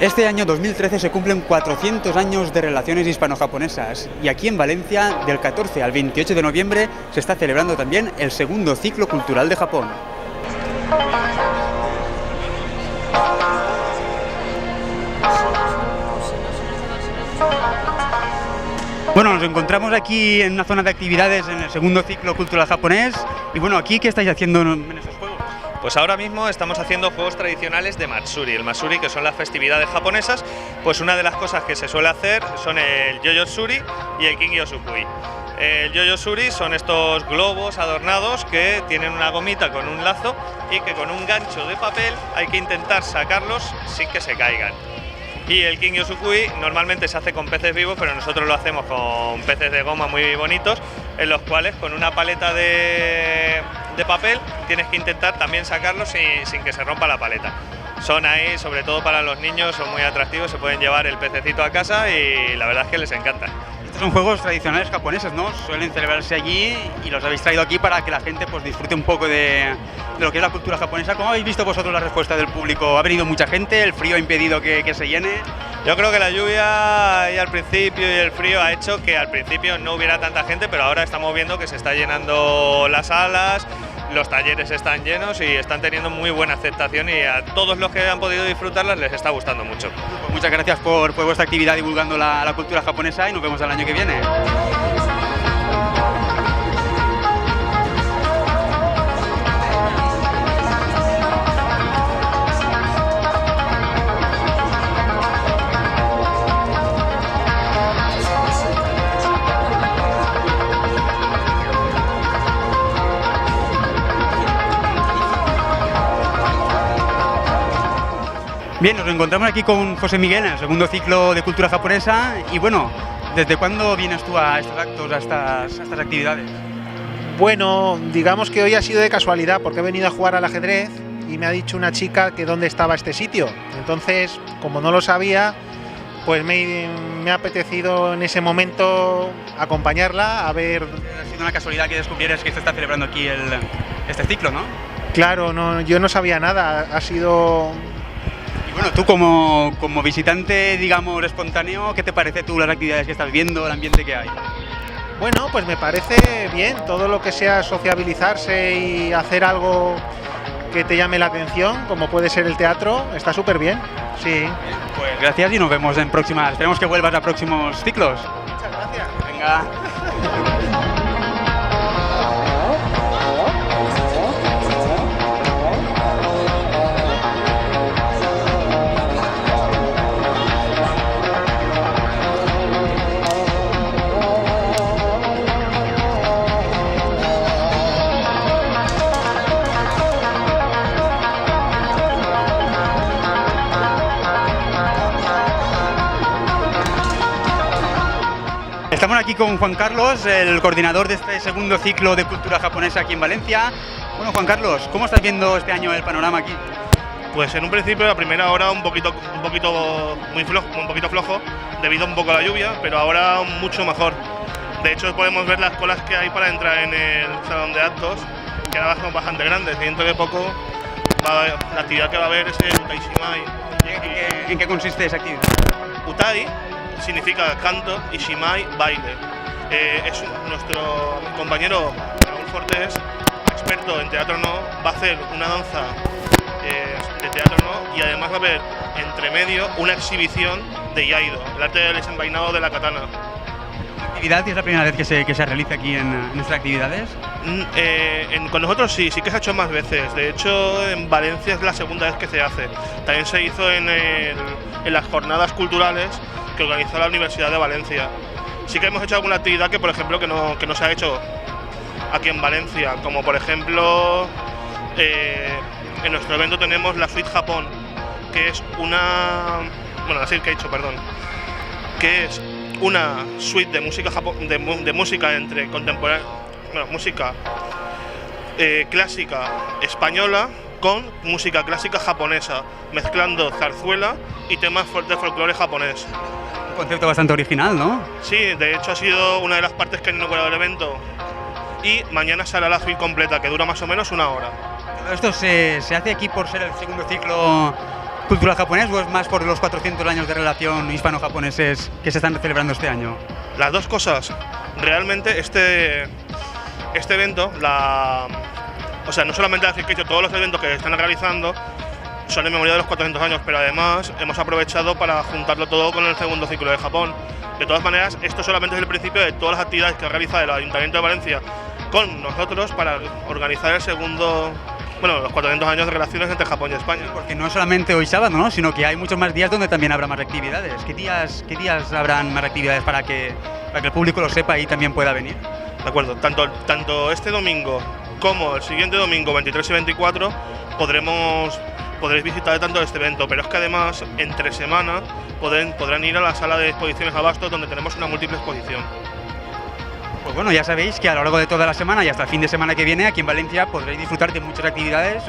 Este año 2013 se cumplen 400 años de relaciones hispano-japonesas y aquí en Valencia, del 14 al 28 de noviembre, se está celebrando también el segundo ciclo cultural de Japón. Bueno, nos encontramos aquí en una zona de actividades en el segundo ciclo cultural japonés y bueno, aquí ¿qué estáis haciendo en estos juegos? Pues ahora mismo estamos haciendo juegos tradicionales de Matsuri. El Matsuri, que son las festividades japonesas, pues una de las cosas que se suele hacer son el Yoyotsuri y el Kingyōsukui. El Yoyotsuri son estos globos adornados que tienen una gomita con un lazo y que con un gancho de papel hay que intentar sacarlos sin que se caigan. Y el Kingyōsukui normalmente se hace con peces vivos, pero nosotros lo hacemos con peces de goma muy bonitos, en los cuales con una paleta de papel tienes que intentar también sacarlos sin que se rompa la paleta. Son ahí, sobre todo para los niños, son muy atractivos, se pueden llevar el pececito a casa y la verdad es que les encanta. Estos son juegos tradicionales japoneses, ¿no? Suelen celebrarse allí y los habéis traído aquí para que la gente pues disfrute un poco de lo que es la cultura japonesa. ¿Cómo habéis visto vosotros la respuesta del público? ¿Ha venido mucha gente? ¿El frío ha impedido que se llene? Yo creo que la lluvia y al principio y el frío ha hecho que al principio no hubiera tanta gente, pero ahora estamos viendo que se está llenando las salas, los talleres están llenos y están teniendo muy buena aceptación y a todos los que han podido disfrutarlas les está gustando mucho. Pues muchas gracias por vuestra actividad divulgando la cultura japonesa y nos vemos el año que viene. Bien, nos encontramos aquí con José Miguel en el segundo ciclo de cultura japonesa y bueno, ¿desde cuándo vienes tú a estos actos, a estas actividades? Bueno, digamos que hoy ha sido de casualidad porque he venido a jugar al ajedrez y me ha dicho una chica que dónde estaba este sitio. Entonces, como no lo sabía, pues me ha apetecido en ese momento acompañarla a ver. Ha sido una casualidad que descubrieras que se está celebrando aquí este ciclo, ¿no? Claro, no, yo no sabía nada, ha sido. Bueno, tú como visitante, digamos, espontáneo, ¿qué te parece tú las actividades que estás viendo, el ambiente que hay? Bueno, pues me parece bien, todo lo que sea sociabilizarse y hacer algo que te llame la atención, como puede ser el teatro, está súper bien, sí. Pues gracias y nos vemos en próximas, esperemos que vuelvas a próximos ciclos. Muchas gracias. Venga. Estamos aquí con Juan Carlos, el coordinador de este segundo ciclo de cultura japonesa aquí en Valencia. Bueno, Juan Carlos, ¿cómo estás viendo este año el panorama aquí? Pues en un principio, la primera hora un poquito flojo, debido un poco a la lluvia, pero ahora mucho mejor. De hecho, podemos ver las colas que hay para entrar en el salón de actos, que ahora son bastante grandes, y dentro de poco la actividad que va a haber es el Utai Shimai. ¿En qué consiste esa actividad? Utai significa canto y Shimai, baile. Es nuestro compañero Raúl Fortés, experto en teatro no, va a hacer una danza de teatro no y además va a haber entre medio una exhibición de Iaido, el arte del desenvainado de la katana. ¿Actividad es la primera vez que se realiza aquí en nuestras actividades? Con nosotros sí que se ha hecho más veces. De hecho, en Valencia es la segunda vez que se hace. También se hizo en las jornadas culturales que organizó la Universidad de Valencia. Sí que hemos hecho alguna actividad que, por ejemplo, que no se ha hecho aquí en Valencia, como por ejemplo en nuestro evento tenemos la Suite Japón, que es que es una suite de música de música entre contemporánea, música clásica española con música clásica japonesa, mezclando zarzuela y temas de folclore japonés. Un concepto bastante original, ¿no? Sí, de hecho ha sido una de las partes que han inaugurado el evento. Y mañana será la suite completa, que dura más o menos una hora. Esto se hace aquí por ser el segundo ciclo cultural japonés o es más por los 400 años de relación hispano-japoneses que se están celebrando este año? Las dos cosas. Realmente este evento, o sea, no solamente decir que todos los eventos que están realizando son en memoria de los 400 años, pero además hemos aprovechado para juntarlo todo con el segundo ciclo de Japón. De todas maneras, esto solamente es el principio de todas las actividades que realiza el Ayuntamiento de Valencia con nosotros para organizar el segundo, los 400 años de relaciones entre Japón y España. Porque no solamente hoy sábado, ¿no? Sino que hay muchos más días donde también habrá más actividades. ¿Qué días habrán más actividades para que el público lo sepa y también pueda venir? De acuerdo, tanto este domingo como el siguiente domingo, 23 y 24, podréis visitar tanto este evento, pero es que además, entre semana, podrán ir a la sala de exposiciones Abastos, donde tenemos una múltiple exposición. Pues bueno, ya sabéis que a lo largo de toda la semana y hasta el fin de semana que viene, aquí en Valencia, podréis disfrutar de muchas actividades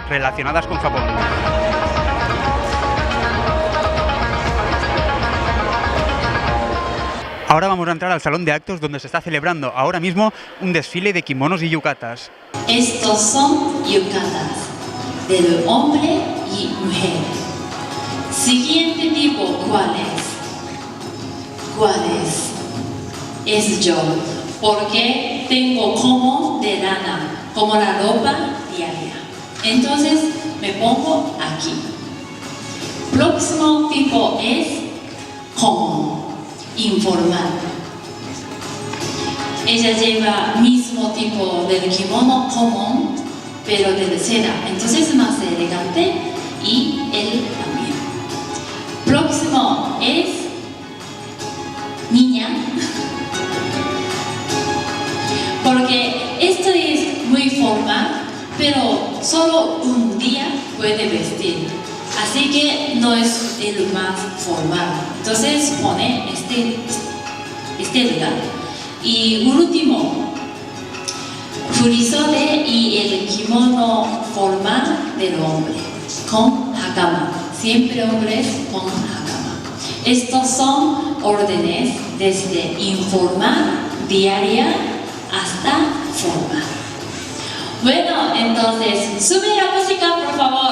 relacionadas con Japón. Ahora vamos a entrar al salón de actos donde se está celebrando ahora mismo un desfile de kimonos y yukatas. Estos son yukatas del hombre y mujer. Siguiente tipo, ¿cuál es? ¿Cuál es? Es yo, porque tengo como de lana, como la ropa diaria. Entonces me pongo aquí. Próximo tipo es como informal. Ella lleva mismo tipo del kimono común, pero de seda, entonces es más elegante, y él también. Próximo es niña, porque esto es muy formal, pero solo un día puede vestir, así que no es el más formal. Entonces pone este lugar. Y último, furisote y el kimono formal del hombre, con hakama. Siempre hombres con hakama. Estos son órdenes desde informal, diaria, hasta formal. Bueno, entonces, sube la música, por favor.